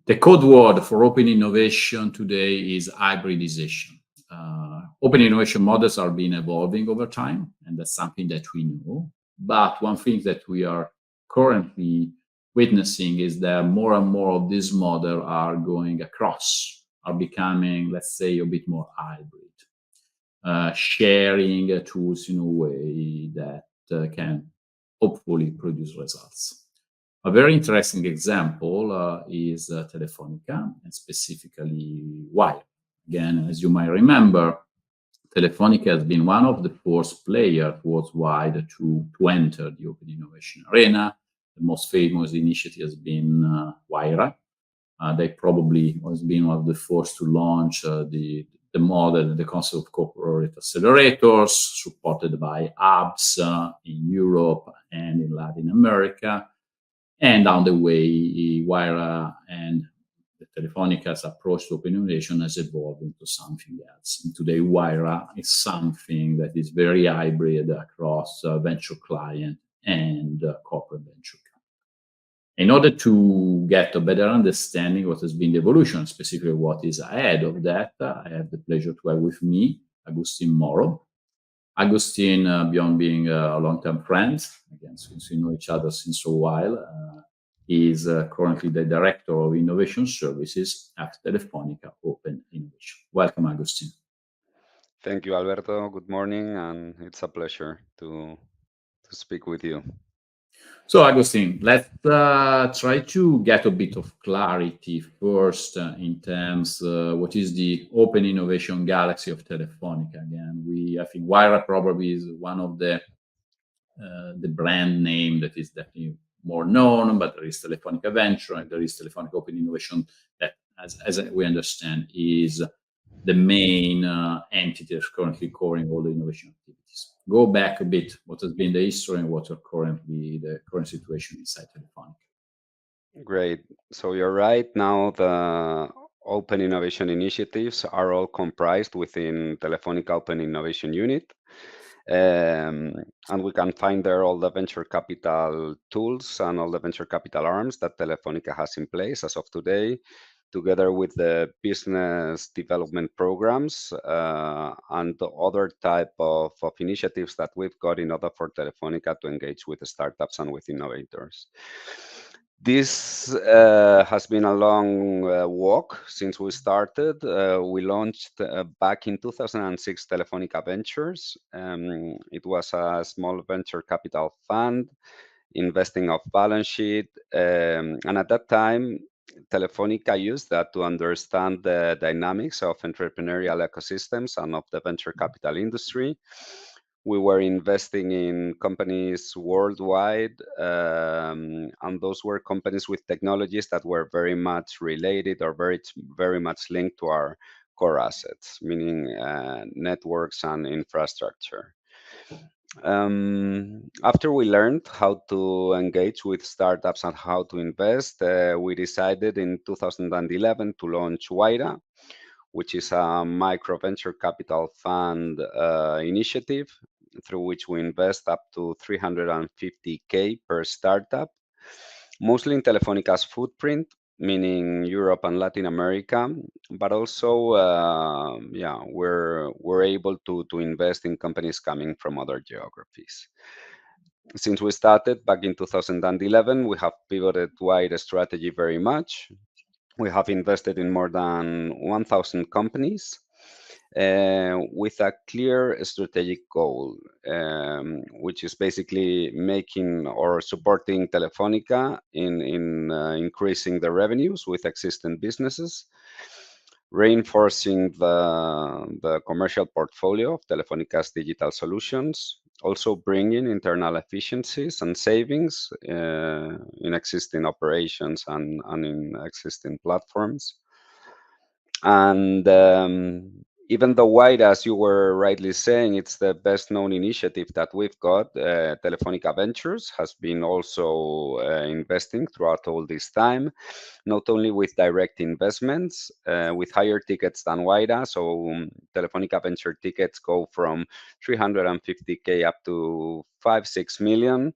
The code word for open innovation today is hybridization. Open innovation models are being evolving over time, and that's something that we know. But one thing that we are currently witnessing is that more and more of these models are going across, are becoming, let's say, a bit more hybrid, sharing tools in a way that can hopefully produce results. A very interesting example is Telefónica, and specifically Wayra. Again, as you might remember, Telefónica has been one of the first players worldwide to enter the open innovation arena. The most famous initiative has been Wayra. They probably has been one of the first to launch the model, the concept of corporate accelerators, supported by hubs in Europe and in Latin America. And down the way, Wayra and the Telefónica's approach to open innovation has evolved into something else. And today, Wayra is something that is very hybrid across venture client and corporate venture client. In order to get a better understanding of what has been the evolution, specifically what is ahead of that, I have the pleasure to have with me Agustin Moro. Agustin, beyond being a long-term friend, again, since we know each other since a while, is currently the Director of Innovation Services at Telefónica Open Innovation. Welcome, Agustin. Thank you, Alberto. Good morning, and it's a pleasure to speak with you. So, Agustin, let's try to get a bit of clarity first in terms what is the open innovation galaxy of Telefónica. Again, I think Wayra probably is one of the brand name that is definitely more known, but there is Telefónica Venture and there is Telefónica Open Innovation that, as we understand, is the main entity that's currently covering all the innovation activities. Go back a bit, what has been the history and what are currently the current situation inside Telefónica? Great. So you're right. Now the open innovation initiatives are all comprised within Telefónica Open Innovation Unit. And we can find there all the venture capital tools and all the venture capital arms that Telefónica has in place as of today, together with the business development programs and the other type of initiatives that we've got in order for Telefónica to engage with the startups and with innovators. This has been a long walk since we started. We launched back in 2006 Telefónica Ventures. It was a small venture capital fund investing off balance sheet. And at that time, Telefónica used that to understand the dynamics of entrepreneurial ecosystems and of the venture capital industry. We were investing in companies worldwide, and those were companies with technologies that were very much related or very much linked to our core assets, meaning networks and infrastructure. After we learned how to engage with startups and how to invest, we decided in 2011 to launch Wayra, which is a micro venture capital fund initiative through which we invest up to 350K per startup, mostly in Telefónica's footprint, meaning Europe and Latin America, but also, we're able to invest in companies coming from other geographies. Since we started back in 2011, we have pivoted Wayra strategy very much. We have invested in more than 1,000 companies. with a clear strategic goal, which is basically making or supporting Telefónica in increasing the revenues with existing businesses, reinforcing the commercial portfolio of Telefónica's digital solutions, also bringing internal efficiencies and savings in existing operations and in existing platforms. And even though Wayra, as you were rightly saying, it's the best known initiative that we've got, Telefonica Ventures has been also investing throughout all this time, not only with direct investments, with higher tickets than Wayra. So Telefonica Venture tickets go from 350K up to 5-6 million.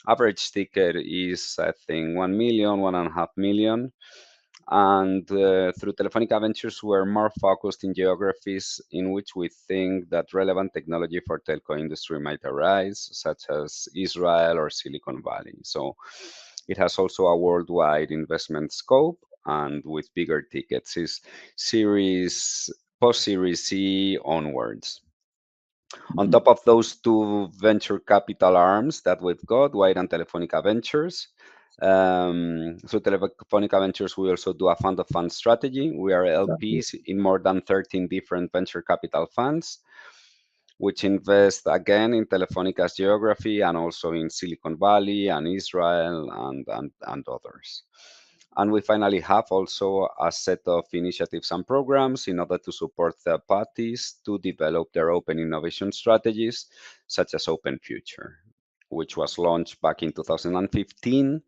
Average ticket is, I think, 1 million, 1.5 million. And through Telefonica Ventures, we're more focused in geographies in which we think that relevant technology for telco industry might arise, such as Israel or Silicon Valley. So it has also a worldwide investment scope, and with bigger tickets is series post-series C onwards. On top of those two venture capital arms that we've got, Wayra and Telefonica Ventures. So Telefonica Ventures, we also do a fund of funds strategy. We are Exactly. LPs in more than 13 different venture capital funds, which invest again in Telefonica's geography and also in Silicon Valley and Israel and others. And we finally have also a set of initiatives and programs in order to support third parties to develop their open innovation strategies, such as Open Future, which was launched back in 2015,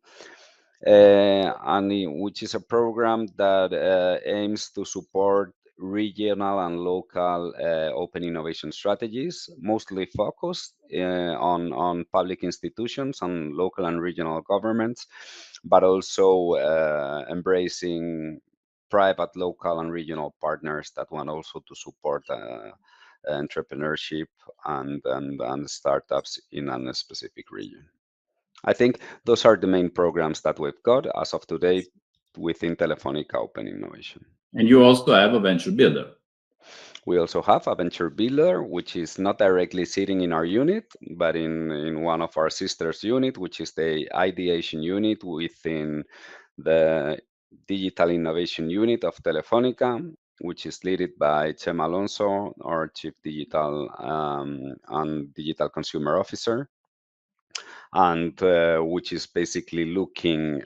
which is a program that aims to support regional and local open innovation strategies, mostly focused on public institutions and local and regional governments, but also embracing private, local, and regional partners that want also to support entrepreneurship and startups in a specific region. I think those are the main programs that we've got as of today within Telefonica Open Innovation. And you also have a venture builder. We also have a venture builder, which is not directly sitting in our unit, but in one of our sisters unit, which is the ideation unit within the digital innovation unit of Telefonica, which is led by Chema Alonso, our chief digital and digital consumer officer, and which is basically looking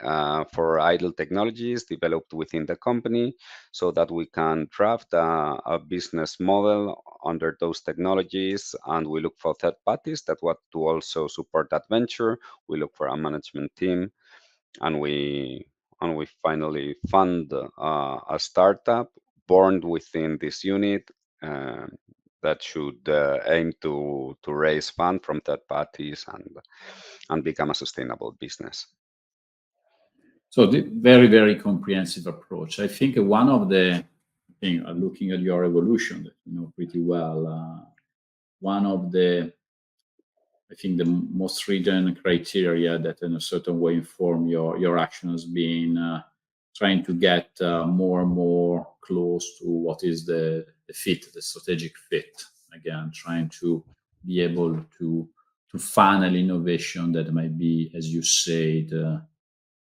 for idle technologies developed within the company so that we can draft a business model under those technologies. And we look for third parties that want to also support that venture. We look for a management team, and we finally fund a startup born within this unit uh, that should aim to raise fund from third parties and become a sustainable business. So the very, very comprehensive approach. I think one of the thing, looking at your evolution that you know pretty well, one of the I think the most written criteria that in a certain way inform your action has been trying to get more and more close to what is the fit, the strategic fit. Again, trying to be able to funnel innovation that might be, as you said,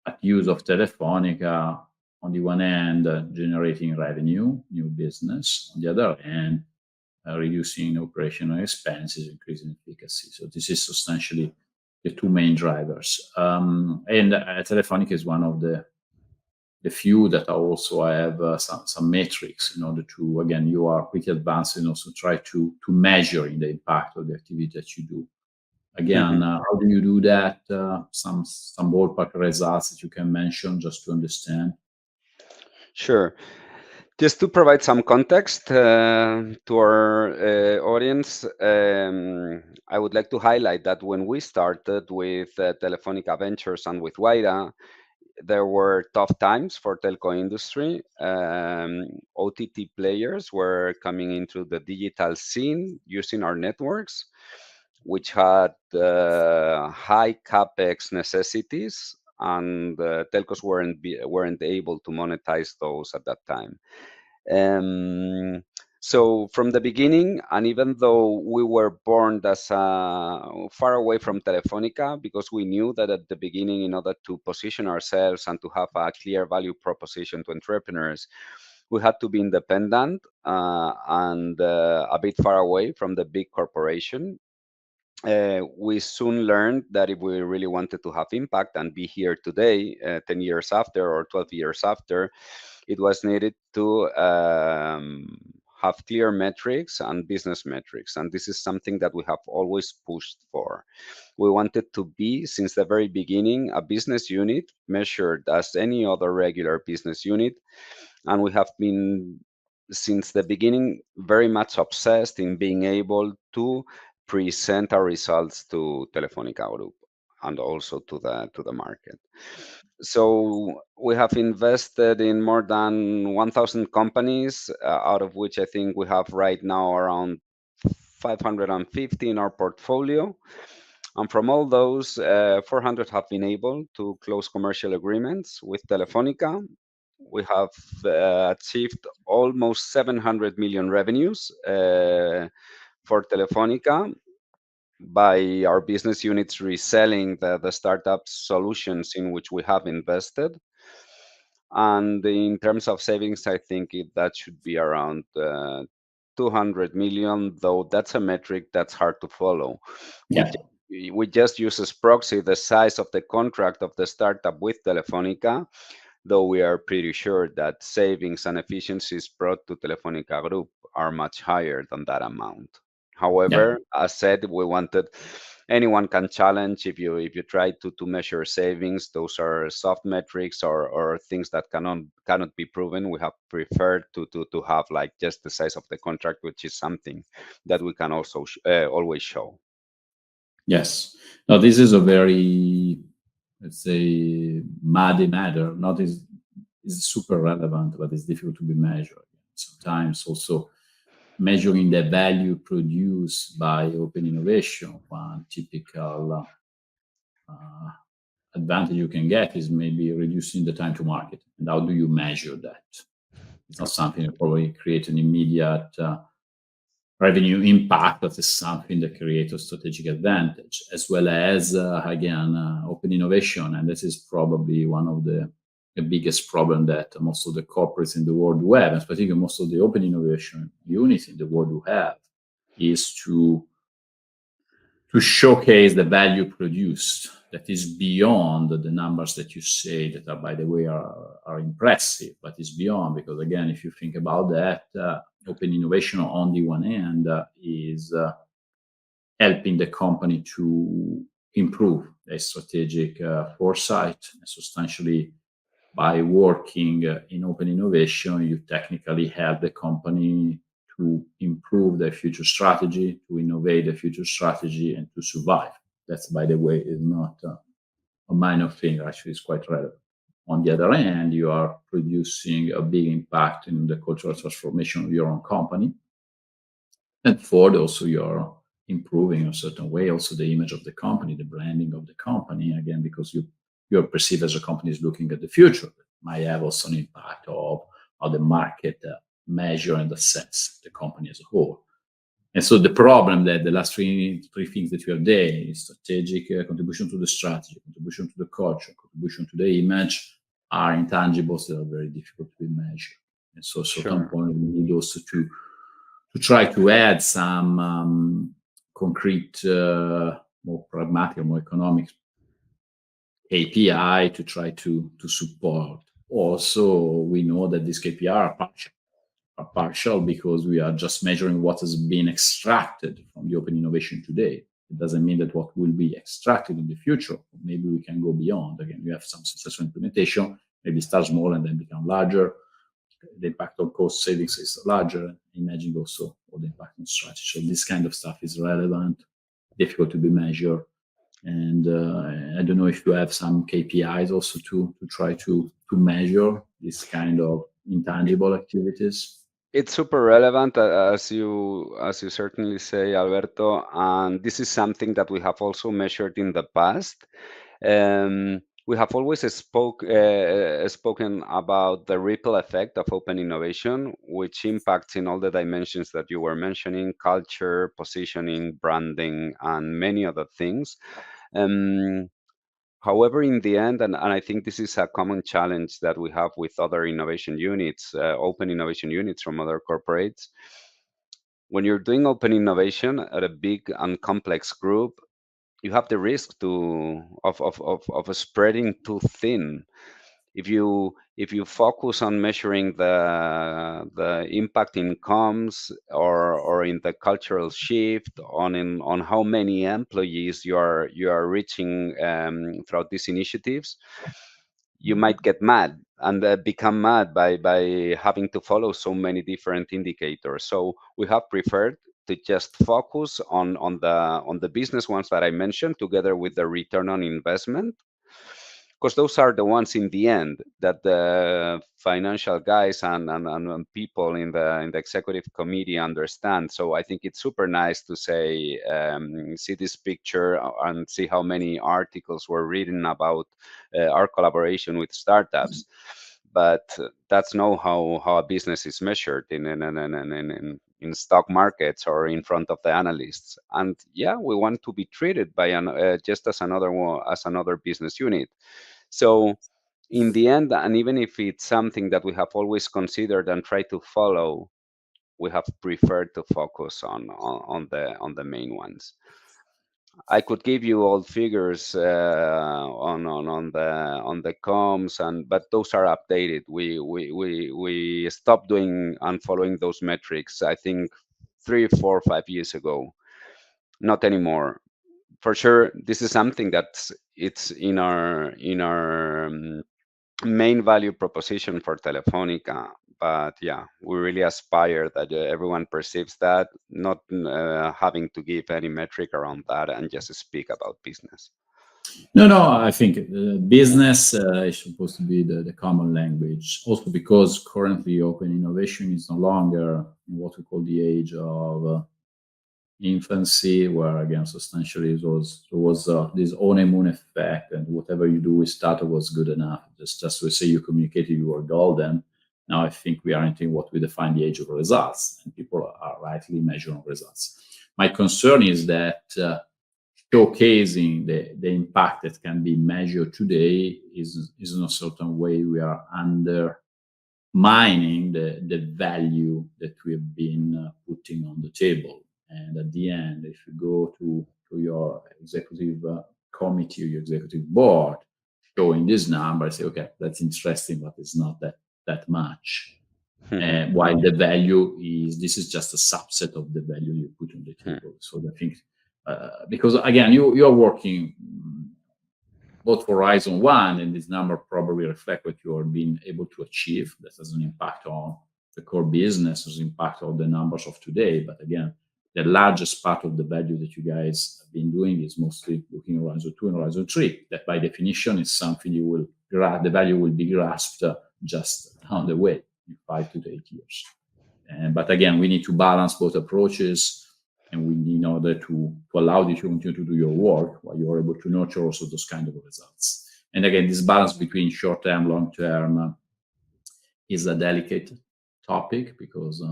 at use of Telefonica on the one hand, generating revenue, new business, on the other hand, reducing operational expenses, increasing efficacy. So this is substantially the two main drivers. And Telefonica is one of the few that also have some metrics in order to, again, you are pretty advanced and also try to measure in the impact of the activity that you do. Again, how do you do that? Some ballpark results that you can mention just to understand. Sure. Just to provide some context to our audience, I would like to highlight that when we started with Telefonica Ventures and with Wayra, there were tough times for telco industry. OTT players were coming into the digital scene using our networks, which had high capex necessities, and telcos weren't able to monetize those at that time. So from the beginning, and even though we were born as far away from Telefónica, because we knew that at the beginning, in order to position ourselves and to have a clear value proposition to entrepreneurs, we had to be independent and a bit far away from the big corporation. We soon learned that if we really wanted to have impact and be here today, 10 years after or 12 years after, it was needed to have clear metrics and business metrics. And this is something that we have always pushed for. We wanted to be, since the very beginning, a business unit measured as any other regular business unit. And we have been, since the beginning, very much obsessed in being able to present our results to Telefónica Group and also to the market. So we have invested in more than 1,000 companies, out of which I think we have right now around 550 in our portfolio. And from all those, 400 have been able to close commercial agreements with Telefónica. We have achieved almost 700 million revenues for Telefónica by our business units reselling the startup solutions in which we have invested. And in terms of savings, I think that should be around 200 million, though that's a metric that's hard to follow. Yeah. We just use as proxy the size of the contract of the startup with Telefónica, though we are pretty sure that savings and efficiencies brought to Telefónica Group are much higher than that amount. Yeah. However, as said, we wanted anyone can challenge if you try to measure savings. Those are soft metrics or things that cannot be proven. We have preferred to have like just the size of the contract, which is something that we can also always show. Yes. Now, this is a very, let's say, muddy matter. Not is super relevant, but it's difficult to be measured. Sometimes also measuring the value produced by open innovation, one typical advantage you can get is maybe reducing the time to market. And how do you measure that? It's not something that probably create an immediate revenue impact, but it's something that creates a strategic advantage, as well as, again, open innovation. And this is probably one of the biggest problem that most of the corporates in the world do have, and particularly most of the open innovation units in the world do have, is to showcase the value produced that is beyond the numbers that you say that are, by the way, are impressive, but is beyond. Because again, if you think about that, open innovation on the one hand is helping the company to improve their strategic foresight. And substantially, by working in open innovation, you technically help the company to improve their future strategy, to innovate their future strategy, and to survive. That's, by the way, is not a minor thing. Actually, it's quite relevant. On the other hand, you are producing a big impact in the cultural transformation of your own company. And fourth, also you're improving in a certain way also the image of the company, the branding of the company, again, because you're perceived as a company is looking at the future. It might have also an impact of how the market measure and assess the company as a whole. And so the problem that the last three things that we have there is strategic contribution to the strategy, contribution to the culture, contribution to the image are intangibles that are very difficult to be measured. And so at some point we need also to try to add some concrete, more pragmatic, more economic KPI to try to support. Also, we know that these KPI are partial because we are just measuring what has been extracted from the open innovation today. It doesn't mean that what will be extracted in the future. Maybe we can go beyond. Again, we have some successful implementation, maybe start small and then become larger. The impact on cost savings is larger. Imagine also all the impact on strategy. So this kind of stuff is relevant, difficult to be measured. And I don't know if you have some KPIs also to try to measure this kind of intangible activities. It's super relevant, as you certainly say, Alberto, and this is something that we have also measured in the past. We have always spoken about the ripple effect of open innovation, which impacts in all the dimensions that you were mentioning: culture, positioning, branding, and many other things. Um, However, in the end, and I think this is a common challenge that we have with other innovation units, open innovation units from other corporates, when you're doing open innovation at a big and complex group, you have the risk of spreading too thin. If you focus on measuring the impact in comms, or in the cultural shift, on how many employees you are reaching throughout these initiatives, you might get mad and become mad by having to follow so many different indicators. So we have preferred to just focus on the business ones that I mentioned, together with the return on investment, because those are the ones in the end that the financial guys and people in the executive committee understand. So I think it's super nice to say, see this picture and see how many articles were written about our collaboration with startups. But that's not how a business is measured in stock markets or in front of the analysts. And yeah, we want to be treated by just as another business unit. So in the end, and even if it's something that we have always considered and tried to follow, we have preferred to focus on the main ones. I could give you all figures on the comms, but those are updated. We stopped doing and following those metrics, I think 3, 4, 5 years ago. Not anymore. For sure, this is something it's in our main value proposition for Telefónica. But yeah, we really aspire that everyone perceives that, not having to give any metric around that and just speak about business. No, I think business is supposed to be the common language. Also, because currently open innovation is no longer in what we call the age of infancy, where again substantially it was this honeymoon effect, and whatever you do with startup was good enough. Just to say you communicated you were golden. Now I think we are entering what we define the age of results, and people are rightly measuring results. My concern is that showcasing the impact that can be measured today is in a certain way we are undermining the value that we have been putting on the table. And at the end, if you go to your executive committee or your executive board showing this number, say, okay, that's interesting, but it's not that much. While the value this is just a subset of the value you put on the table. So I think, because again, you are working both for Horizon 1, and this number probably reflect what you are being able to achieve. That has an impact on the core business, has an impact on the numbers of today. But again, the largest part of the value that you guys have been doing is mostly looking at Horizon 2 and Horizon 3. That by definition is something the value will be grasped just down the way in 5 to 8 years. But again, we need to balance both approaches, and we need, in order to allow you to continue to do your work while you are able to nurture also those kind of results. And again, this balance between short-term, long-term is a delicate topic, because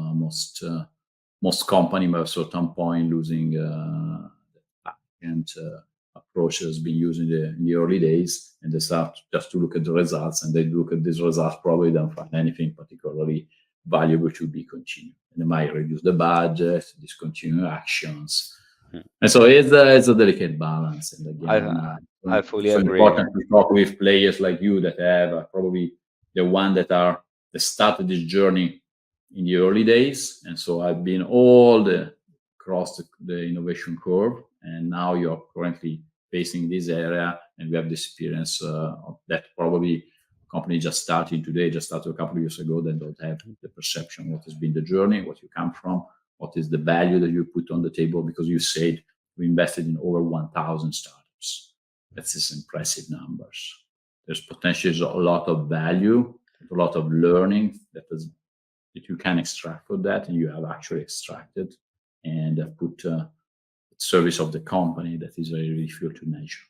most companies at a certain point losing and approaches being used in the early days, and they start just to look at the results, and they look at these results, probably don't find anything particularly valuable to be continued. And they might reduce the budget, discontinue actions. And so it's a delicate balance. And again, I fully so agree. important to talk with players like you that have probably the one that started this journey in the early days. And so I've been across the innovation curve, and now you're currently facing this area, and we have the experience of that probably company just started a couple of years ago, that don't have the perception what has been the journey, what you come from, what is the value that you put on the table, because you said we invested in over 1,000 startups. That's just impressive numbers. There's potentially a lot of value, a lot of learning that you can extract from that, and you have actually extracted and put service of the company that is very difficult to measure.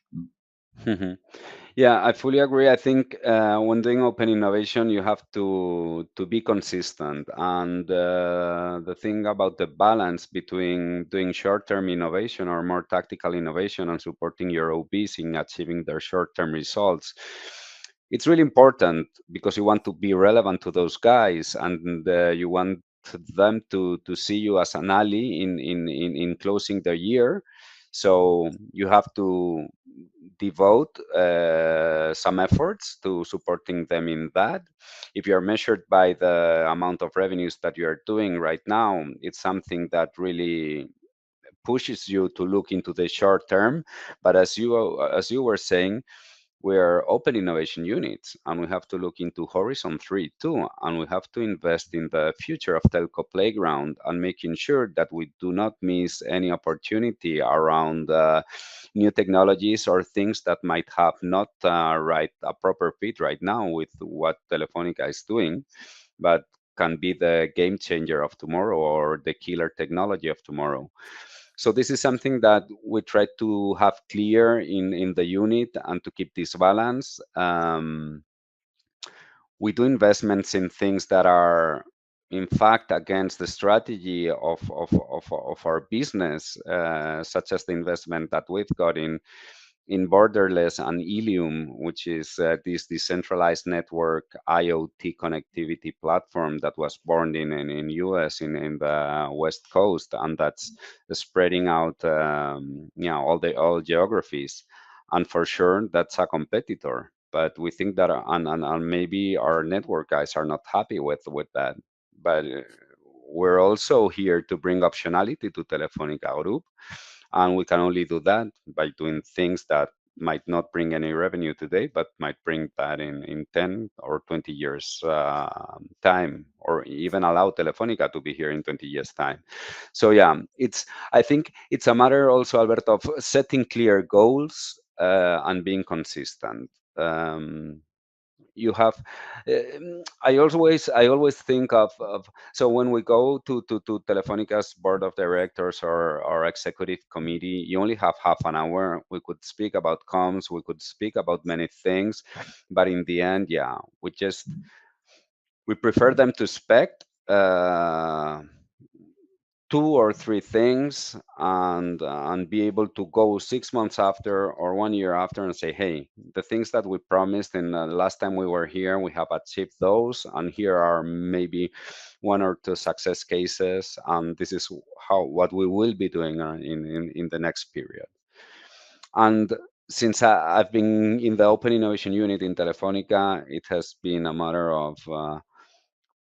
Mhm. Yeah, I fully agree. I think when doing open innovation, you have to be consistent. And the thing about the balance between doing short-term innovation or more tactical innovation and supporting your OBs in achieving their short-term results, it's really important because you want to be relevant to those guys, and you want them to see you as an ally in closing the year. So you have to devote some efforts to supporting them in that. If you're measured by the amount of revenues that you are doing right now, it's something that really pushes you to look into the short term. But as you were saying, we're open innovation units, and we have to look into Horizon 3 too, and we have to invest in the future of telco playground and making sure that we do not miss any opportunity around new technologies or things that might have not a proper fit right now with what Telefonica is doing, but can be the game changer of tomorrow or the killer technology of tomorrow. So this is something that we try to have clear in the unit and to keep this balance. We do investments in things that are in fact against the strategy of our business, such as the investment that we've got in Borderless and Ilium, which is this decentralized network IoT connectivity platform that was born in US in the West Coast, and that's spreading out, all geographies. And for sure, that's a competitor. But we think that, and maybe our network guys are not happy with that. But we're also here to bring optionality to Telefonica Group, and we can only do that by doing things that might not bring any revenue today, but might bring that in 10 or 20 years time, or even allow Telefonica to be here in 20 years time. So yeah, I think it's a matter also, Alberto, of setting clear goals and being consistent. You have I always think of, so when we go to Telefonica's board of directors or executive committee, you only have half an hour. We could speak about comms, we could speak about many things, but in the end, yeah, we prefer them to spec two or three things, and be able to go 6 months after or 1 year after and say, hey, the things that we promised in the last time we were here, we have achieved those, and here are maybe one or two success cases, and this is what we will be doing in the next period. And since I've been in the open innovation unit in Telefonica, it has been a matter of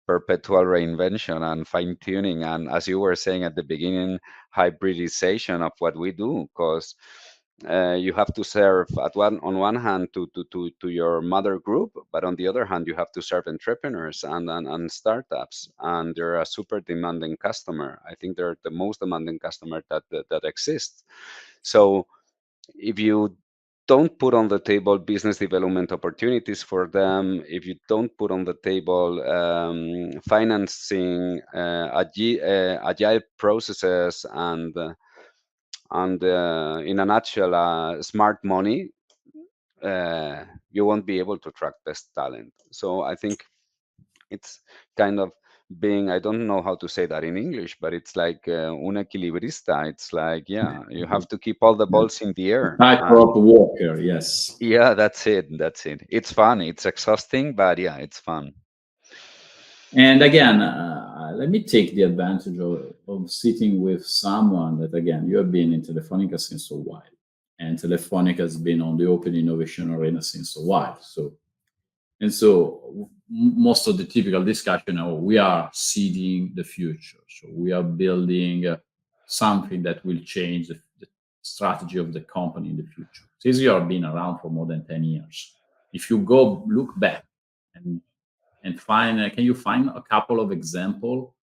perpetual reinvention and fine tuning. And as you were saying at the beginning, hybridization of what we do, because you have to serve on one hand to your mother group, but on the other hand, you have to serve entrepreneurs and startups. And they're a super demanding customer. I think they're the most demanding customer that exists. So if you don't put on the table business development opportunities for them, if you don't put on the table financing, agile processes, and in a nutshell, smart money, you won't be able to attract best talent. So I think it's kind of being, I don't know how to say that in English, but it's like un equilibrista. It's like, yeah, you have to keep all the Yeah. balls in the air. Tightrope walker, yes. Yeah, that's it. That's it. It's fun. It's exhausting, but yeah, it's fun. And again, let me take the advantage of sitting with someone that, again, you have been in Telefonica since a while, and Telefonica has been on the open innovation arena since a while. So most of the typical discussion, we are seeding the future. So we are building something that will change the strategy of the company in the future. Since you have been around for more than 10 years, if you go look back and find, can you find a couple of example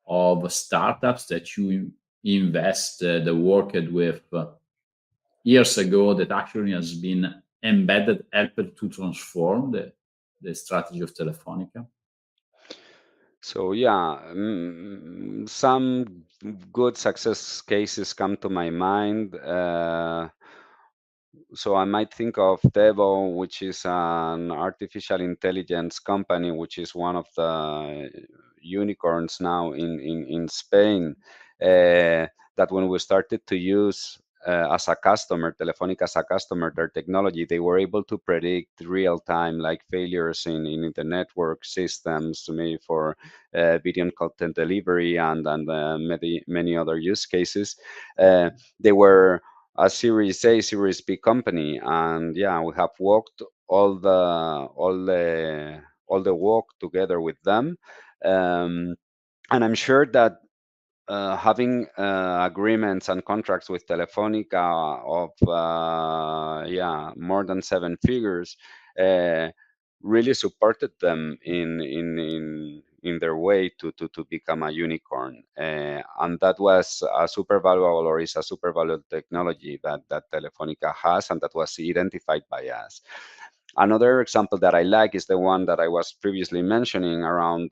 of startups that you invested, worked with years ago that actually has been embedded, helped to transform the strategy of Telefonica? So yeah, some good success cases come to my mind. so I might think of Devo, which is an artificial intelligence company, which is one of the unicorns now in Spain. That when we started to use as a customer, Telefónica as a customer, their technology, they were able to predict real time like failures in the network systems, maybe for video content delivery and many other use cases. They were a Series A, Series B company, and yeah, we have walked all the walk together with them, um, and I'm sure that having agreements and contracts with Telefonica of more than seven figures uh, really supported them in their way to become a unicorn, and that was a super valuable, or is a super valuable technology that Telefonica has, and that was identified by us. Another example that I like is the one that I was previously mentioning around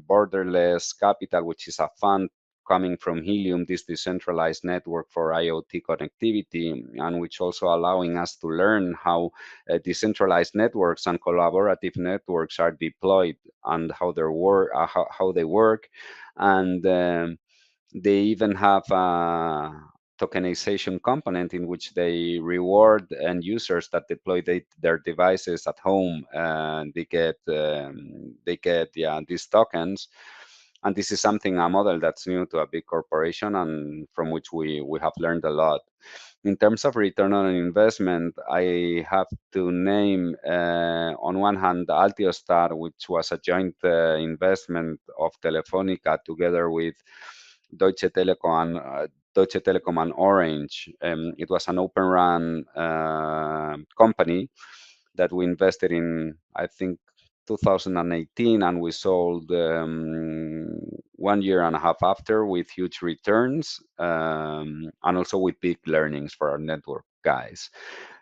borderless capital, which is a fund coming from Helium, this decentralized network for IoT connectivity, and which also allowing us to learn how decentralized networks and collaborative networks are deployed and how they work, and they even have a tokenization component in which they reward end users that deploy their devices at home, and they get these tokens. And this is something, a model that's new to a big corporation, and from which we have learned a lot. In terms of return on investment, I have to name, on one hand, Altiostar, which was a joint investment of Telefonica together with Deutsche Telekom Deutsche Telekom and Orange. It was an open run company that we invested in, I think, 2018, and we sold 1 year and a half after with huge returns, and also with big learnings for our network guys.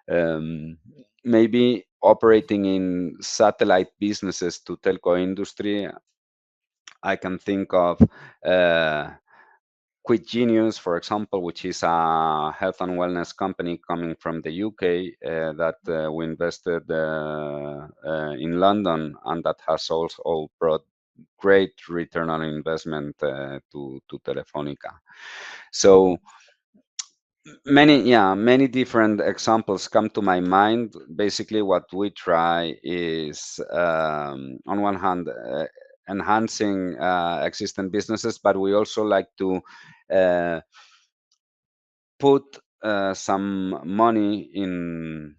Um, Maybe operating in satellite businesses to telco industry, I can think of uh, Quit Genius, for example, which is a health and wellness company coming from the UK that we invested in London, and that has also brought great return on investment to Telefonica. So many different examples come to my mind. Basically, what we try is, on one hand, enhancing existing businesses, but we also like to uh, put some money in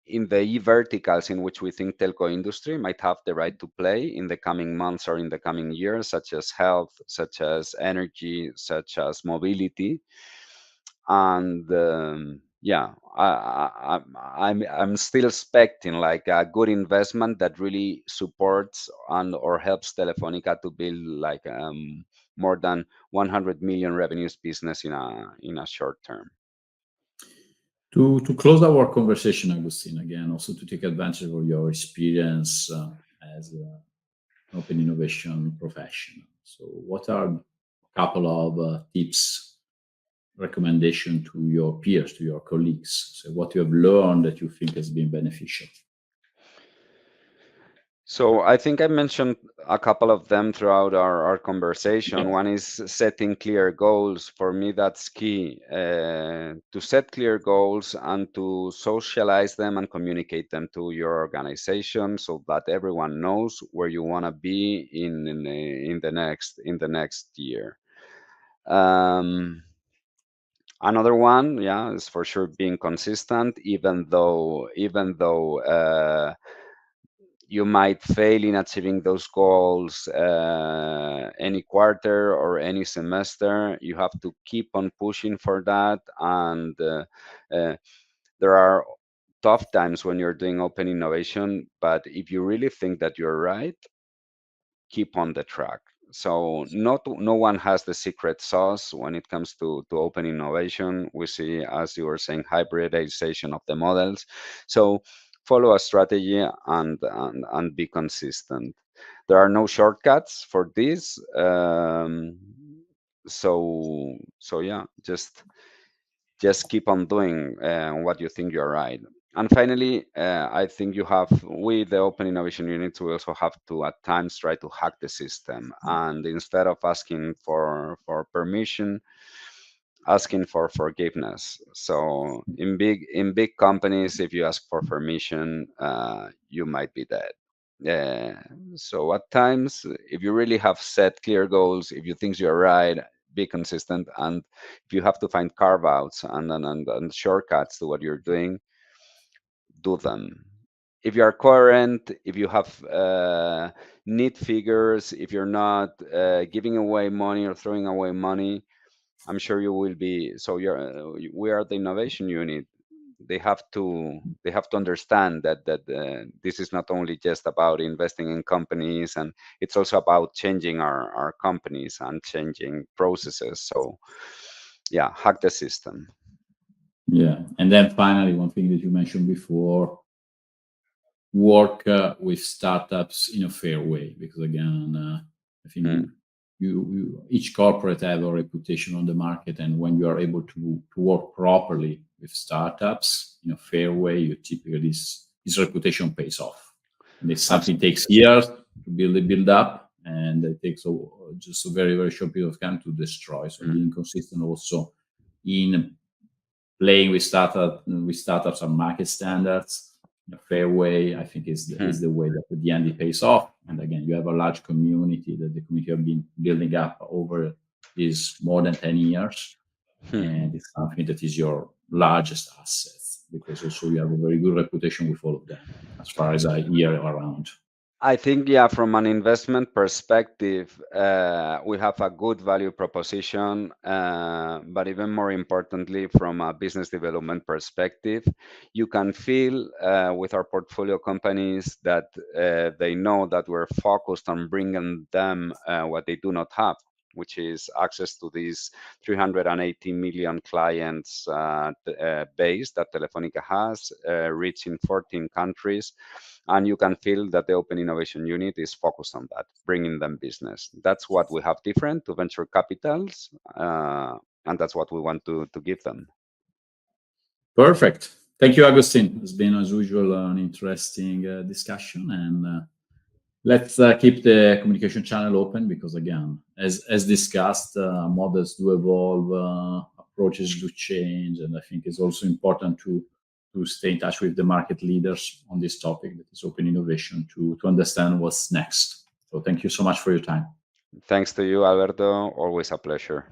the verticals in which we think telco industry might have the right to play in the coming months or in the coming years, such as health, such as energy, such as mobility. And I'm still expecting like a good investment that really supports and or helps Telefonica to build like more than 100 million revenues business in a short term. To close our conversation, Agustin, again, also to take advantage of your experience as an open innovation professional. So, what are a couple of tips, recommendation to your peers, to your colleagues? So, what you have learned that you think has been beneficial? So I think I mentioned a couple of them throughout our conversation. Yeah. One is setting clear goals. For me, that's key. To set clear goals and to socialize them and communicate them to your organization so that everyone knows where you want to be in the next year. Um, Another one, yeah, is for sure being consistent, even though you might fail in achieving those goals any quarter or any semester. You have to keep on pushing for that, and uh, there are tough times when you're doing open innovation, but if you really think that you're right, keep on the track. So no one has the secret sauce when it comes to open innovation. We see, as you were saying, hybridization of the models. So follow a strategy and be consistent. There are no shortcuts for this. So yeah, just just keep on doing what you think you're right. And finally, I think you have, with the open innovation units, we also have to at times try to hack the system. And instead of asking for permission, asking for forgiveness. So in big companies, if you ask for permission, you might be dead. Yeah. So at times, if you really have set clear goals, if you think you're right, be consistent. And if you have to find carve outs and shortcuts to what you're doing, do them. If you are coherent, if you have neat figures, if you're not giving away money or throwing away money, I'm sure you will be. So we are the innovation unit. They have to understand that this is not only just about investing in companies, and it's also about changing our companies and changing processes. So yeah, hack the system. Yeah, and then finally, one thing that you mentioned before, work with startups in a fair way, because again, I think each corporate have a reputation on the market, and when you are able to work properly with startups in a fair way, you typically this reputation pays off. And if something takes years to build up, and it takes just a very, very short period of time to destroy. So being consistent also in playing with startups and market standards in a fair way, I think is the way that at the end it pays off. And again, you have a large community that the community have been building up over these more than 10 years. And it's something that is your largest asset, because also you have a very good reputation with all of them, as far as I hear around. I think, yeah, from an investment perspective, we have a good value proposition, but even more importantly, from a business development perspective, you can feel with our portfolio companies that they know that we're focused on bringing them what they do not have, which is access to these 380 million clients base that Telefónica has, reaching 14 countries. And you can feel that the Open Innovation Unit is focused on that, bringing them business. That's what we have different to venture capitals, and that's what we want to give them. Perfect. Thank you, Agustin. It's been, as usual, an interesting discussion, and let's keep the communication channel open, because again, as discussed, models do evolve, approaches do change, and I think it's also important to stay in touch with the market leaders on this topic, that is open innovation, to understand what's next. So thank you so much for your time. Thanks to you, Alberto. Always a pleasure.